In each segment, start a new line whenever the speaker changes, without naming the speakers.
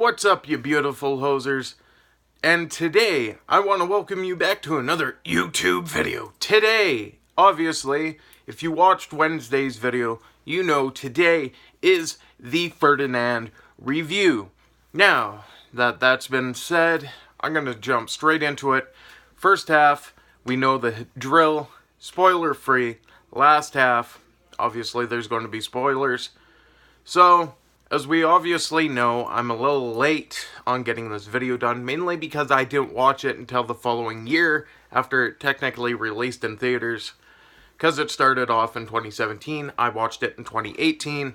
What's up, you beautiful hosers? And today, I want to welcome you back to another YouTube video. Today, obviously, if you watched Wednesday's video, you know today is the Ferdinand review. Now, that that's been said, I'm going to jump straight into it. First half, we know the drill, spoiler-free. Last half, obviously there's going to be spoilers. So, as we obviously know, I'm a little late on getting this video done, mainly because I didn't watch it until the following year, after it technically released in theaters. Because it started off in 2017, I watched it in 2018.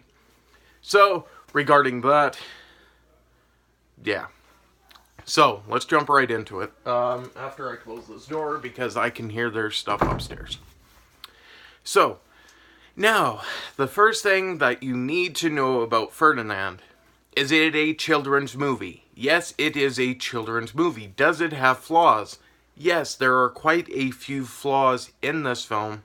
So, regarding that, yeah. So, let's jump right into it. After I close this door, because I can hear their stuff upstairs. So, now, the first thing that you need to know about Ferdinand, is it a children's movie? Yes, it is a children's movie. Does it have flaws? Yes, there are quite a few flaws in this film.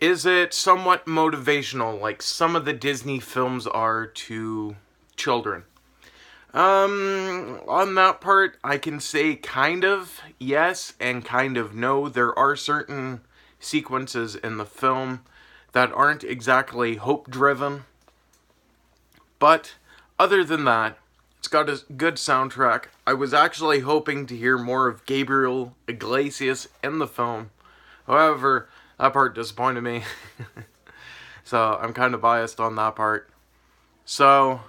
Is it somewhat motivational, like some of the Disney films are to children? On that part, I can say kind of yes and kind of no. There are certain sequences in the film that aren't exactly hope-driven. But, other than that, it's got a good soundtrack. I was actually hoping to hear more of Gabriel Iglesias in the film. However, that part disappointed me. So, I'm kind of biased on that part. So,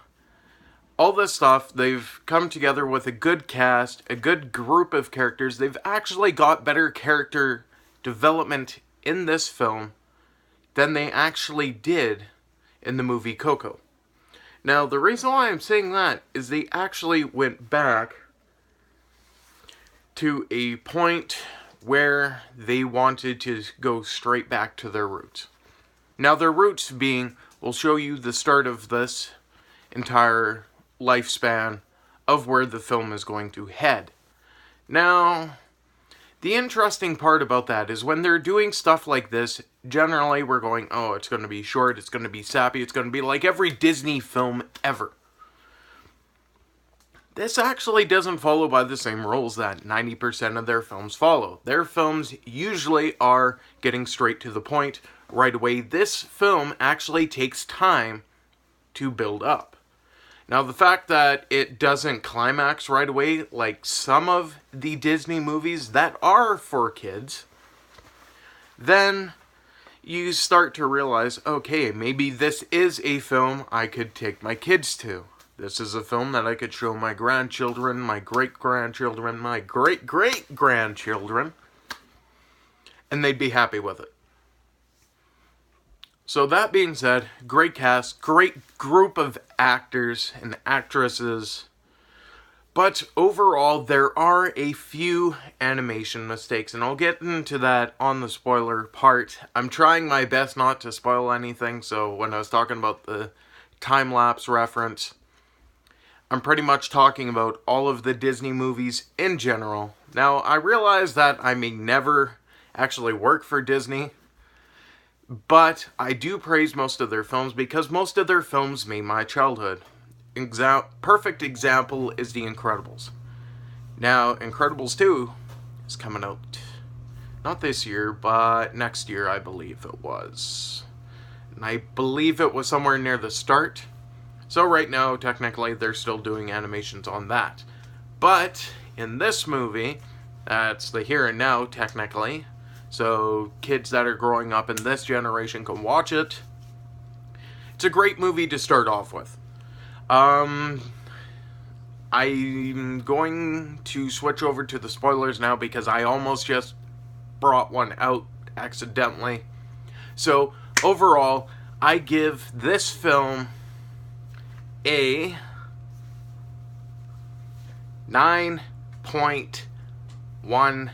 all this stuff, they've come together with a good cast, a good group of characters. They've actually got better character development in this film than they actually did in the movie Coco. Now, the reason why I'm saying that is they actually went back to a point where they wanted to go straight back to their roots. Now, their roots being, we'll show you the start of this entire lifespan of where the film is going to head. Now, the interesting part about that is when they're doing stuff like this, generally we're going, oh, it's going to be short, it's going to be sappy, it's going to be like every Disney film ever. This actually doesn't follow by the same rules that 90% of their films follow. Their films usually are getting straight to the point right away. This film actually takes time to build up. Now, the fact that it doesn't climax right away, like some of the Disney movies that are for kids, then you start to realize, okay, maybe this is a film I could take my kids to. This is a film that I could show my grandchildren, my great-grandchildren, my great-great-grandchildren, and they'd be happy with it. So that being said, great cast, great group of actors and actresses, but overall there are a few animation mistakes, and I'll get into that on the spoiler part. I'm trying my best not to spoil anything, so when I was talking about the time-lapse reference, I'm pretty much talking about all of the Disney movies in general. Now, I realize that I may never actually work for Disney, but I do praise most of their films because most of their films made my childhood. Perfect example is The Incredibles. Now, Incredibles 2 is coming out not this year, but next year, I believe it was. And I believe it was somewhere near the start. So right now, technically, they're still doing animations on that. But in this movie, that's the here and now, technically. So kids that are growing up in this generation can watch it. It's a great movie to start off with. I'm going to switch over to the spoilers now because I almost just brought one out accidentally. So overall, I give this film a 9.1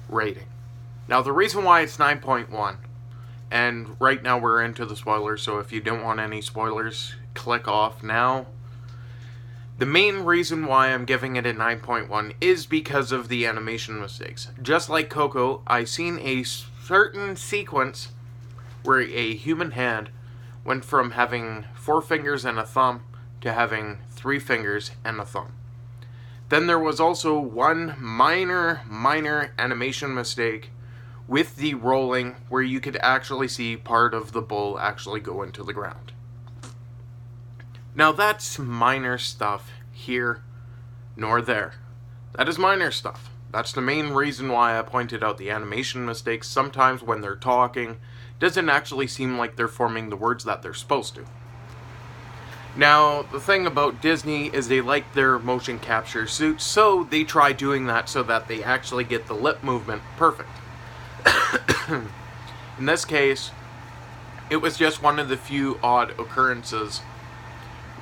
rating. Now, the reason why it's 9.1, and right now we're into the spoilers, so if you don't want any spoilers, click off now. The main reason why I'm giving it a 9.1 is because of the animation mistakes. Just like Coco, I seen a certain sequence where a human hand went from having 4 fingers and a thumb to having 3 fingers and a thumb. Then there was also one minor animation mistake with the rolling where you could actually see part of the bull actually go into the ground. Now that's minor stuff here nor there. That is minor stuff. That's the main reason why I pointed out the animation mistakes. Sometimes when they're talking, it doesn't actually seem like they're forming the words that they're supposed to. Now, the thing about Disney is they like their motion capture suits, so they try doing that so that they actually get the lip movement perfect. In this case, it was just one of the few odd occurrences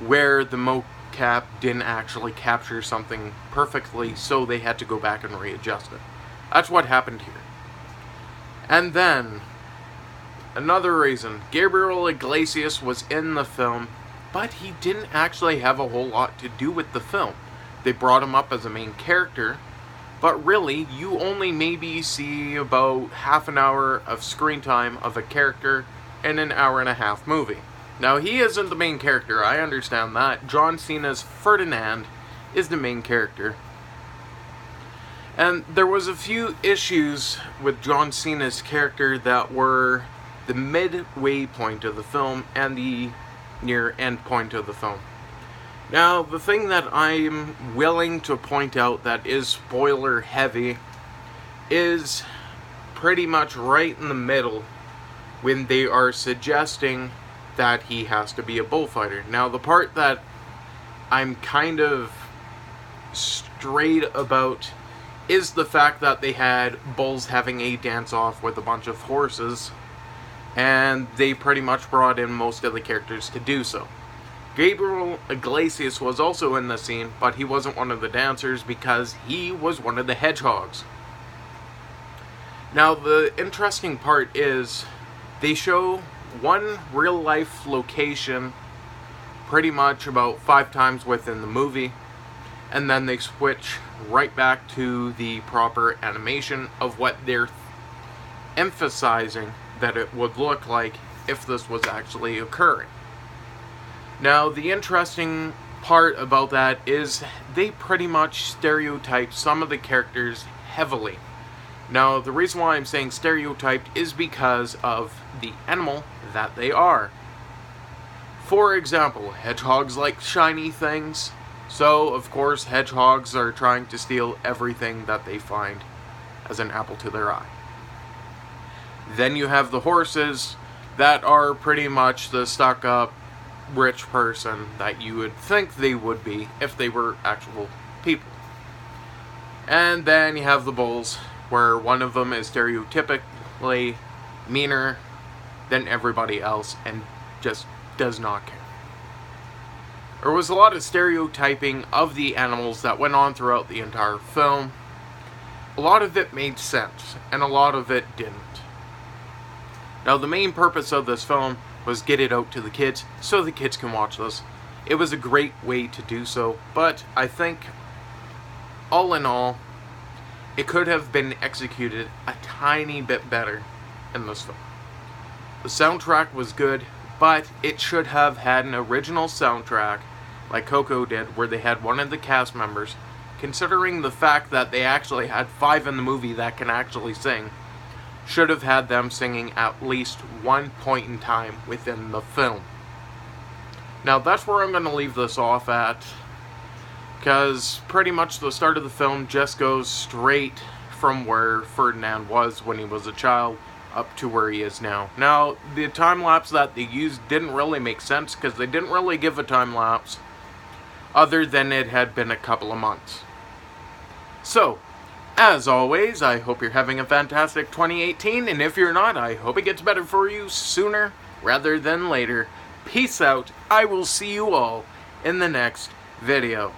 where the mocap didn't actually capture something perfectly, so they had to go back and readjust it. That's what happened here. And then, another reason, Gabriel Iglesias was in the film, but he didn't actually have a whole lot to do with the film. They brought him up as a main character, but really, you only maybe see about half an hour of screen time of a character in an hour-and-a-half movie. Now, he isn't the main character, I understand that. John Cena's Ferdinand is the main character. And there was a few issues with John Cena's character that were the midway point of the film and the near end point of the film. Now, the thing that I'm willing to point out that is spoiler heavy is pretty much right in the middle when they are suggesting that he has to be a bullfighter. Now, the part that I'm kind of straight about is the fact that they had bulls having a dance-off with a bunch of horses, and they pretty much brought in most of the characters to do so. Gabriel Iglesias was also in the scene, but he wasn't one of the dancers because he was one of the hedgehogs. Now, the interesting part is they show one real-life location pretty much about 5 times within the movie, and then they switch right back to the proper animation of what they're emphasizing that it would look like if this was actually occurring. Now, the interesting part about that is they pretty much stereotype some of the characters heavily. Now, the reason why I'm saying stereotyped is because of the animal that they are. For example, hedgehogs like shiny things, so of course hedgehogs are trying to steal everything that they find as an apple to their eye. Then you have the horses that are pretty much the stuck-up rich person that you would think they would be if they were actual people. And then you have the bulls, where one of them is stereotypically meaner than everybody else and just does not care. There was a lot of stereotyping of the animals that went on throughout the entire film. A lot of it made sense, and a lot of it didn't. Now, the main purpose of this film was get it out to the kids so the kids can watch this. It was a great way to do so, but I think, all in all, it could have been executed a tiny bit better in this film. The soundtrack was good, but it should have had an original soundtrack like Coco did, where they had one of the cast members, considering the fact that they actually had 5 in the movie that can actually sing, should have had them singing at least one point in time within the film. Now, that's where I'm going to leave this off at, because pretty much the start of the film just goes straight from where Ferdinand was when he was a child up to where he is now. Now, the time-lapse that they used didn't really make sense, because they didn't really give a time-lapse other than it had been a couple of months. So, as always, I hope you're having a fantastic 2018, and if you're not, I hope it gets better for you sooner rather than later. Peace out. I will see you all in the next video.